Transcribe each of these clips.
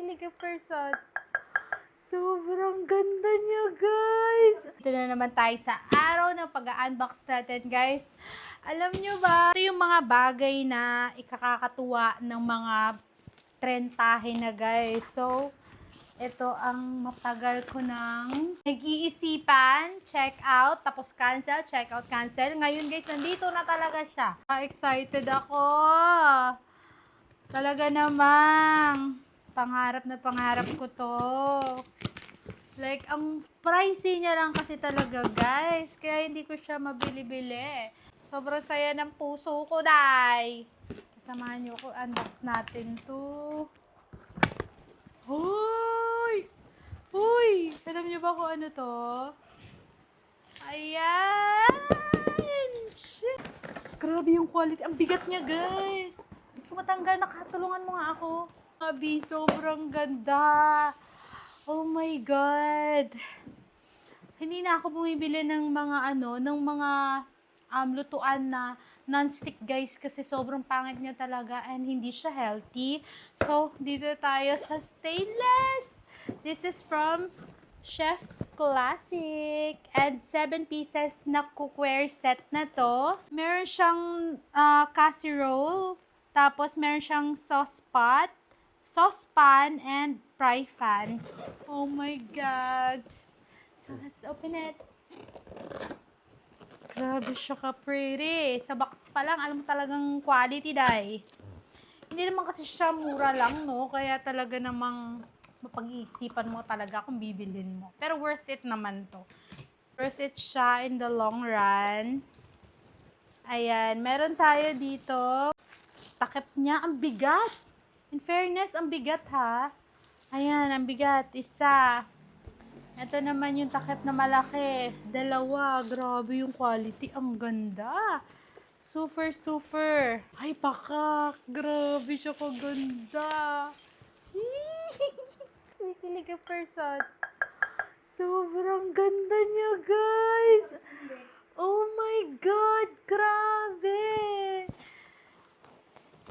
Kikilig ang person. Sobrang ganda niya, guys. Ito na naman tayo sa araw ng pag-unbox natin, guys. Alam nyo ba, ito yung mga bagay na ikakakatuwa ng mga trentahe na, guys. So, ito ang matagal ko nang nag-iisipan, check out, tapos cancel, check out, cancel. Ngayon, guys, nandito na talaga siya. Excited ako. Talaga namang pangarap na pangarap ko to. Like, ang pricey niya lang kasi talaga, guys. Kaya hindi ko siya mabili-bili. Sobrang saya ng puso ko, day. Samahan niyo ko, unbox natin to. Hoy! Hoy! Alam niyo ba kung ano to? Ayan! Shit! Grabe yung quality. Ang bigat niya, guys. Hindi ko matanggal. Nakatulungan mo nga ako. Abi, sobrang ganda. Oh my God. Hindi na ako bumibili ng mga lutuan na non-stick, guys, kasi sobrang pangit niya talaga and hindi siya healthy. So, dito tayo sa stainless. This is from Chef Classic and 7 pieces na cookware set na to. Meron siyang casserole, tapos meron siyang saucepan, and fry pan. Oh my God. So, let's open it. Grabe siya ka-pretty. Sa box pa lang, alam mo talagang quality, day. Hindi naman kasi siya mura lang, no? Kaya talaga namang mapag-iisipan mo talaga kung bibilin mo. Pero worth it naman to. Worth it siya in the long run. Ayan, meron tayo dito. Takip niya, ang bigat. In fairness, ang bigat, ha. Ayan, ang bigat. Isa. Ito naman yung takip na malaki. Dalawa. Grabe yung quality. Ang ganda. Super, super. Ay, pakak. Grabe siya kaganda. Kikilig ang person. Sobrang ganda niya, guys. Oh my God. Grabe.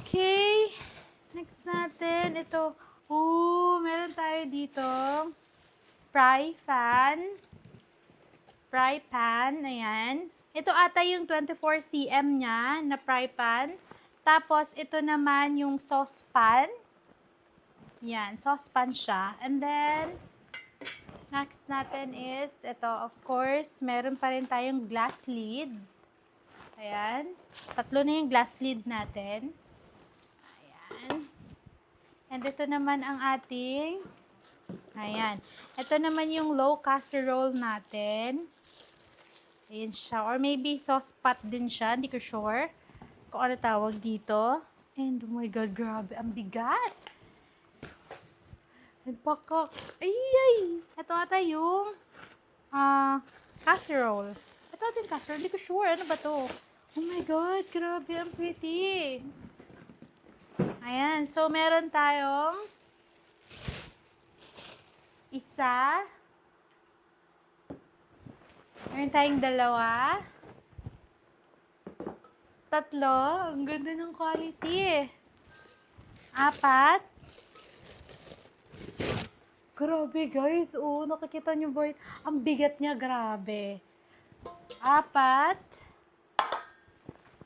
Okay. Next natin. Ito. Oh, meron tayo dito. Fry pan, ayan. Ito ata yung 24 cm niya na fry pan. Tapos, ito naman yung saucepan. Yan, saucepan siya. And then, next natin is, ito, of course, meron pa rin tayong glass lid. Ayan. Tatlo na yung glass lid natin. Ayan. And ito naman ang ating ayan. Ito naman yung low casserole natin. Ayan siya. Or maybe sauce pot din siya. Hindi ko sure kung ano tawag dito. And oh my God, grabe. Ang bigat. Nagpakak. Ay! Ito ata yung casserole. Ito ata yung casserole. Hindi ko sure. Ano ba to? Oh my God, grabe. Ang pretty. Ayan. So, meron tayong isa. Meron tayong dalawa. Tatlo. Ang ganda ng quality. Apat. Grabe, guys. Oo, nakikita nyo ba? Ang bigat niya, grabe. Apat.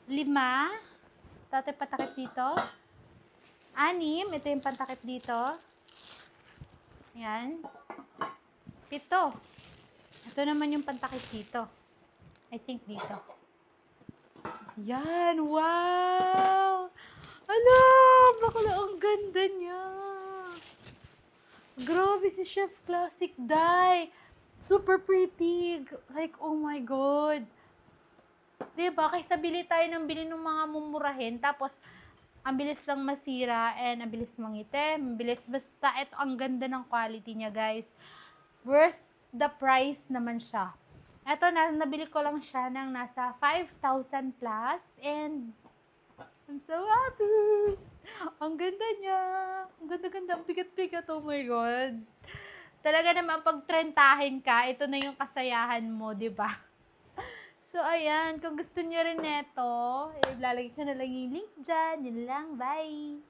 5. Tatay patakip dito. 6. Ito yung pantakip dito. Yan. 7. Ito naman yung pantakip dito. I think dito. Yan. Wow! Ala! Bakla, ang ganda niya. Grabe si Chef Classic, day. Super pretty. Like, oh my God. Diba? Kaysa bili tayo ng bili ng mga mumurahin. Tapos, ang bilis lang masira and ang bilis mangitim. Ang bilis. Basta, ito ang ganda ng quality niya, guys. Worth the price naman siya. Ito, nabili ko lang siya ng nasa 5,000 plus. And, I'm so happy. Ang ganda niya. Ang ganda-ganda. Ang bigat-bigat. Oh my God. Talaga naman, pag trentahin ka, ito na yung kasayahan mo, di ba? So, ayan. Kung gusto niyo rin neto, ilalagay ko na lang yung link dyan. Yun lang. Bye!